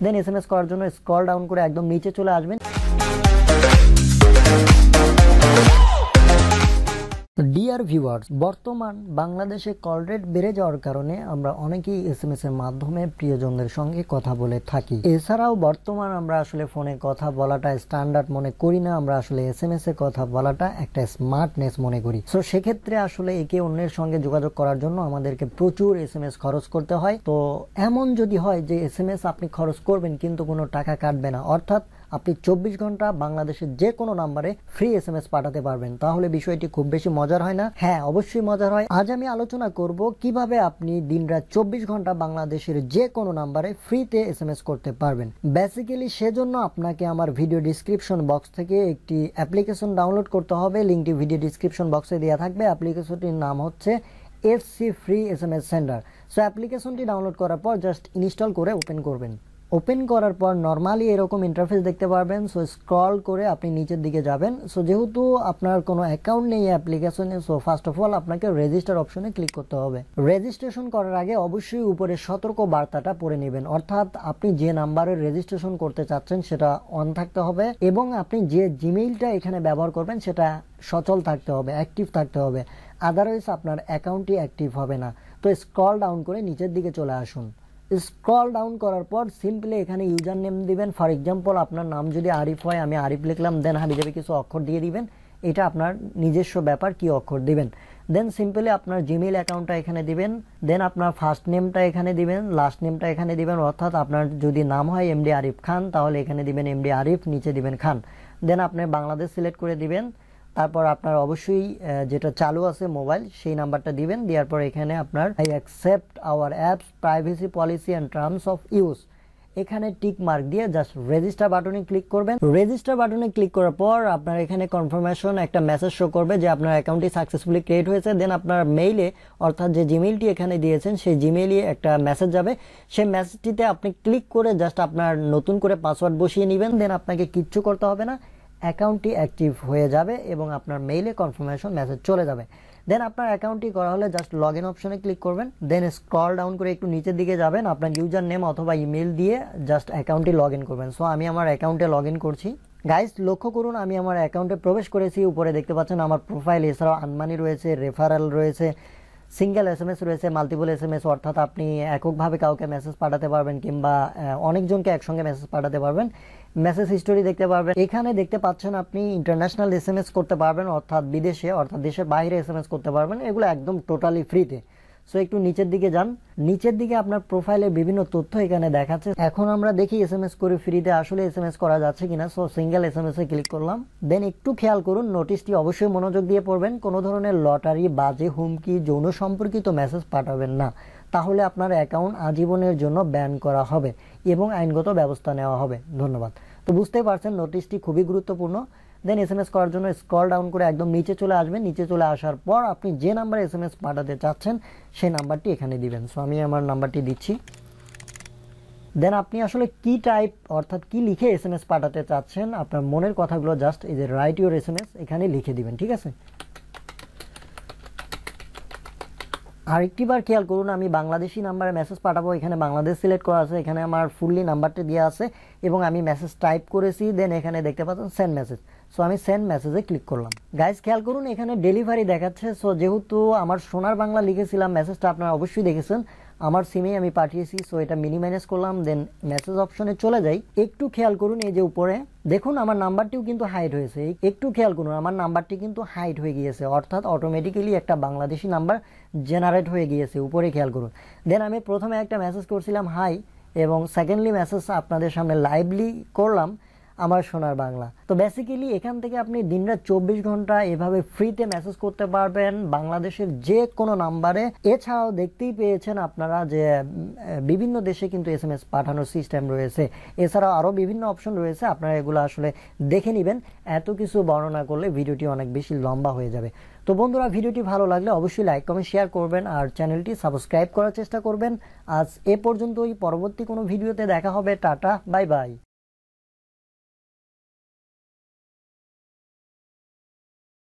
দেন SMS করার জন্য scroll down করে একদম নিচে চলে আসবেন। ডিয়ার ভিউয়ার্স, বর্তমান বাংলাদেশে কল রেট বেড়ে যাওয়ার কারণে আমরা অনেকেই এসএমএস এর মাধ্যমে প্রিয়জনদের সঙ্গে কথা বলে থাকি। এছাড়াও বর্তমান আমরা আসলে ফোনে কথা বলাটা স্ট্যান্ডার্ড মনে করি না, আমরা আসলে এসএমএস এ কথা বলাটা একটা স্মার্টনেস মনে করি। সো সেক্ষেত্রে আসলে একে অন্যের সঙ্গে যোগাযোগ করার জন্য আমাদেরকে প্রচুর এসএমএস খরচ করতে হয়। তো এমন যদি হয় যে এসএমএস আপনি খরচ করবেন কিন্তু কোনো টাকা কাটবে না, অর্থাৎ আপনি 24 ঘন্টা বাংলাদেশের যে কোনো নাম্বারে ফ্রি এসএমএস পাঠাতে পারবেন, তাহলে বিষয়টি খুব বেশি মজার হয় না? হ্যাঁ, অবশ্যই মজার হয়। আজ আমি আলোচনা করব কিভাবে আপনি দিনরাত 24 ঘন্টা বাংলাদেশের যে কোনো নাম্বারে ফ্রিতে এসএমএস করতে পারবেন। বেসিক্যালি সেজন্য আপনাকে আমার ভিডিও ডিসক্রিপশন বক্স থেকে একটি অ্যাপ্লিকেশন ডাউনলোড করতে হবে। লিঙ্কটি ভিডিও ডিসক্রিপশন বক্সে দেওয়া থাকবে। অ্যাপ্লিকেশনটির নাম হচ্ছে FC free SMS centre. So অ্যাপ্লিকেশনটি ডাউনলোড করার পর জাস্ট ইনস্টল করে ওপেন করবেন। ওপেন করার পর নর্মালি এরকম ইন্টারফেস দেখতে পারবেন। সো স্ক্রল করে আপনি নিচের দিকে যাবেন। সো যেহেতু আপনার কোনো অ্যাকাউন্ট নেই অ্যাপ্লিকেশনে, সো ফার্স্ট অফ অল আপনাকে রেজিস্টার অপশনে ক্লিক করতে হবে। রেজিস্ট্রেশন করার আগে অবশ্যই উপরে সতর্ক বার্তাটা পড়ে নেবেন, অর্থাৎ আপনি যে নাম্বারে রেজিস্ট্রেশন করতে চাচ্ছেন সেটা অন থাকতে হবে এবং আপনি যে জিমেইলটা এখানে ব্যবহার করবেন সেটা সচল থাকতে হবে, অ্যাক্টিভ থাকতে হবে, আদারওয়াইজ আপনার অ্যাকাউন্টটি অ্যাক্টিভ হবে না। তো স্ক্রল ডাউন করে নিচের দিকে চলে আসুন। স্ক্রল ডাউন করার পর সিম্পলি এখানে ইউজার নেম দিবেন। ফর এক্সাম্পল আপনার নাম যদি আরিফ হয়, আমি আরিফ লিখলাম, দেন হাবিজাবি কিছু অক্ষর দিয়ে দিবেন। এটা আপনার নিজস্ব ব্যাপার কি অক্ষর দিবেন। দেন সিম্পলি আপনার জিমেইল অ্যাকাউন্টটা এখানে দিবেন। দেন আপনার ফার্স্ট নেমটা এখানে দিবেন, লাস্ট নেমটা এখানে দিবেন, অর্থাৎ আপনার যদি নাম হয় এমডি আরিফ খান তাহলে এখানে দিবেন এমডি আরিফ, নিচে দিবেন খান। দেন আপনি বাংলাদেশ সিলেক্ট করে দিবেন। তারপর আপনার অবশ্যই যেটা চালু আছে মোবাইল সেই নাম্বারটা দিবেন। দেওয়ার পর এখানে আপনার I accept our apps privacy policy and terms of use এখানে টিক মার্ক দিয়ে জাস্ট রেজিস্টার বাটনে ক্লিক করবেন। রেজিস্টার বাটনে ক্লিক করার পর আপনার এখানে কনফার্মেশন একটা মেসেজ শো করবে যে আপনার অ্যাকাউন্টটি সাকসেসফুলি ক্রিয়েট হয়েছে। দেন আপনার মেইলে অর্থাৎ যে জিমেইলটি এখানে দিয়েছেন সেই জিমেইলে একটা মেসেজ যাবে। সেই মেসেজটিতে আপনি ক্লিক করে জাস্ট আপনার নতুন করে পাসওয়ার্ড বসিয়ে নেবেন। দেন আপনাকে কিচ্ছু করতে হবে না, অ্যাকাউন্টটি অ্যাক্টিভ হয়ে যাবে এবং আপনার মেইলে কনফার্মেশন মেসেজ চলে যাবে। দেন আপনার অ্যাকাউন্টটি করা হলে জাস্ট লগ ইন অপশনে ক্লিক করবেন। দেন স্ক্রল ডাউন করে একটু নিচের দিকে যাবেন, আপনার ইউজার নেম অথবা ইমেল দিয়ে জাস্ট অ্যাকাউন্টটি লগ ইন করবেন। সো আমি আমার অ্যাকাউন্টে লগ ইন করছি। গাইস লক্ষ্য করুন আমি আমার অ্যাকাউন্টে প্রবেশ করেছি। উপরে দেখতে পাচ্ছেন আমার প্রোফাইল, এছাড়াও আনমানি রয়েছে, রেফারেল রয়েছে, সিঙ্গেল এসএমএস রয়েছে, মাল্টিপল এসএমএস, অর্থাৎ আপনি এককভাবে কাউকে মেসেজ পাঠাতে পারবেন কিংবা অনেকজনকে একসঙ্গে মেসেজ পাঠাতে পারবেন। মেসেজ হিস্টোরি দেখতে পারবেন। এখানে দেখতে পাচ্ছেন আপনি ইন্টারন্যাশনাল এসএমএস করতে পারবেন, অর্থাৎ বিদেশে অর্থাৎ দেশের বাইরে এসএমএস করতে পারবেন। এগুলো একদম টোটালি ফ্রিতে। সো একটু নিচের দিকে যান। নিচের দিকে আপনার প্রোফাইলের বিভিন্ন তথ্য এখানে দেখাচ্ছে। এখন আমরা দেখি এসএমএস করে ফ্রিতে আসলে এসএমএস করা যাচ্ছে কিনা। সো সিঙ্গেল এসএমএস এ ক্লিক করলাম। দেন একটু খেয়াল করুন, নোটিশটি অবশ্যই মনোযোগ দিয়ে পড়বেন। কোনো ধরনের লটারি, বাজে হুমকি, যৌন সম্পর্কিত মেসেজ পাঠাবেন না, তাহলে আপনার অ্যাকাউন্ট আজীবনের জন্য ব্যান করা হবে এবং আইনগত ব্যবস্থা নেওয়া হবে। ধন্যবাদ। তো বুঝতেই পারছেন নোটিশটি খুবই গুরুত্বপূর্ণ। দেন এসএমএস করার জন্য স্ক্রল ডাউন করে একদম নিচে চলে আসবেন। নিচে চলে আসার পর আপনি যে নাম্বারে এসএমএস পাঠাতে চাচ্ছেন সেই নাম্বারটি এখানে দিবেন। সো আমি আমার নাম্বারটি দিচ্ছি। দেন আপনি আসলে কি টাইপ অর্থাৎ কি লিখে এসএমএস পাঠাতে চাচ্ছেন, আপনার মনের কথাগুলো জাস্ট এই যে রাইট ইউর এসএমএস এখানে লিখে দিবেন, ঠিক আছে? আরেকটি বার খেয়াল করুন, আমি বাংলাদেশি নাম্বারে মেসেজ পাঠাবো। এখানে বাংলাদেশ সিলেক্ট করা আছে, এখানে আমার ফুললি নাম্বারটা দেওয়া আছে এবং আমি মেসেজ টাইপ করেছি। দেন এখানে দেখতে পাচ্ছেন সেন্ড মেসেজ। সো আমি সেন্ড মেসেজে ক্লিক করলাম। গাইজ খেয়াল করুন এখানে ডেলিভারি দেখাচ্ছে। সো যেহেতু আমার সোনার বাংলা লিখেছিলাম, মেসেজটা আপনারা অবশ্যই দেখেছেন, আমার সিমে আমি পাঠিয়েছি। সো এটা মিনিমাইজ করলাম। দেন মেসেজ অপশনে চলে যাই। একটু খেয়াল করুন এই যে উপরে দেখুন আমার নাম্বারটিও কিন্তু হাইড হয়েছে। একটু খেয়াল করুন আমার নাম্বারটি কিন্তু হাইড হয়ে গিয়েছে, অর্থাৎ অটোমেটিক্যালি একটা বাংলাদেশি নাম্বার জেনারেট হয়ে গিয়েছে। উপরে খেয়াল করুন। দেন আমি প্রথমে একটা মেসেজ করছিলাম হাই, এবং সেকেন্ডলি মেসেজ আপনাদের সামনে লাইভলি করলাম আমার সোনার বাংলা। তো বেসিক্যালি এখান থেকে আপনি দিনরাত 24 ঘন্টা এভাবে ফ্রিতে মেসেজ করতে পারবেন বাংলাদেশের যে কোনো নাম্বারে। এছাড়াও দেখতেই পেয়েছেন আপনারা যে বিভিন্ন দেশে কিন্তু এসএমএস পাঠানোর সিস্টেম রয়েছে। এছাড়াও আরও বিভিন্ন অপশন রয়েছে, আপনারা এগুলো আসলে দেখে নেবেন। এত কিছু বর্ণনা করলে ভিডিওটি অনেক বেশি লম্বা হয়ে যাবে। তো বন্ধুরা ভিডিওটি ভালো লাগলে অবশ্যই লাইক কমেন্ট শেয়ার করবেন আর চ্যানেলটি সাবস্ক্রাইব করার চেষ্টা করবেন। আজ এ পর্যন্তই, পরবর্তী কোনো ভিডিওতে দেখা হবে। Tata, bye bye.